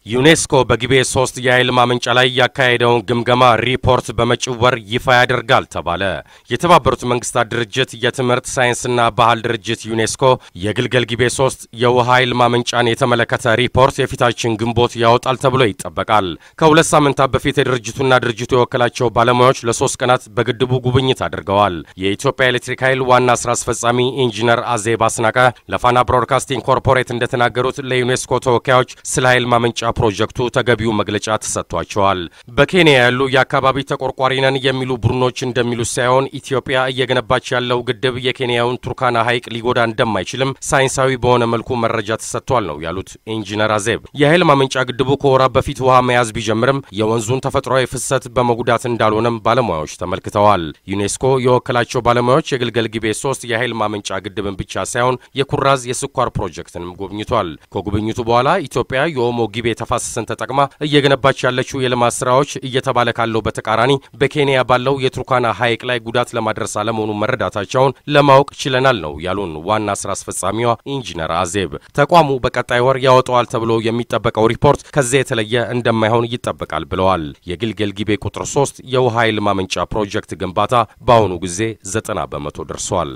ዩኔስኮ በጊቤ 3 የኃይል ማመንጫ ላይ ያካሄደውን ግምገማ ሪፖርት በመጪው ወር ይፋ ያደርጋል ተባለ። የተባበሩት መንግስታት ድርጅት የትምህርት ሳይንስና ባህል ድርጅት ዩኔስኮ የግልገል ጊቤ 3 የውሃ ኃይል ማመንጫን የተመለከተ ሪፖርት የፊታችን ግንቦት ያወጣል ተብሎ ይጠበቃል። ከሁለት ሳምንታት በፊት ድርጅቱ የወከላቸው ባለሙያዎች ለ3 ቀናት በግድቡ ጉብኝት አድርገዋል። የኢትዮጵያ ኤሌክትሪክ ኃይል ዋና ስራ አስፈጻሚ ኢንጂነር አዜብ አስናቀ ለፋና ብሮድካስቲንግ ኮርፖሬት እንደተናገሩት ለዩኔስኮ ተወካዮች ስለ ኃይል ማመንጫ ፕሮጀክቱ ተገቢው መግለጫ ተሰጥቷቸዋል። በኬንያ ያሉ የአካባቢ ተቆርቋሪ ነን የሚሉ ቡድኖች እንደሚሉት ሳይሆን ኢትዮጵያ እየገነባች ያለው ግድብ የኬንያውን ቱርካና ሐይቅ ሊጎዳ እንደማይችልም ሳይንሳዊ በሆነ መልኩ መረጃ ተሰጥቷል ነው ያሉት ኢንጂነር አዜብ። የኃይል ማመንጫ ግድቡ ከወራት በፊት ውሃ መያዝ ቢጀምርም የወንዙን ተፈጥሯዊ ፍሰት በመጉዳት እንዳልሆነም ባለሙያዎች ተመልክተዋል። ዩኔስኮ የወከላቸው ባለሙያዎች የግልገል ጊቤ 3 የኃይል ማመንጫ ግድብን ብቻ ሳይሆን የኩራዝ የስኳር ፕሮጀክትንም ጎብኝቷል። ከጉብኝቱ በኋላ ኢትዮጵያ የኦሞ ጊቤ ተፋሰሰን ተጠቅማ እየገነባች ያለችው የልማት ስራዎች እየተባለ ካለው በተቃራኒ በኬንያ ባለው የቱርካና ሐይቅ ላይ ጉዳት ለማድረስ አለመሆኑ መረዳታቸውን ለማወቅ ችለናል ነው ያሉን ዋና ስራ አስፈጻሚዋ ኢንጂነር አዜብ። ተቋሙ በቀጣይ ወር ያወጣዋል ተብሎ የሚጠበቀው ሪፖርት ከዚህ የተለየ እንደማይሆን ይጠበቃል ብለዋል። የግልገል ጊቤ ቁጥር 3 የውሃ ኃይል ማመንጫ ፕሮጀክት ግንባታ በአሁኑ ጊዜ 90% ደርሷል።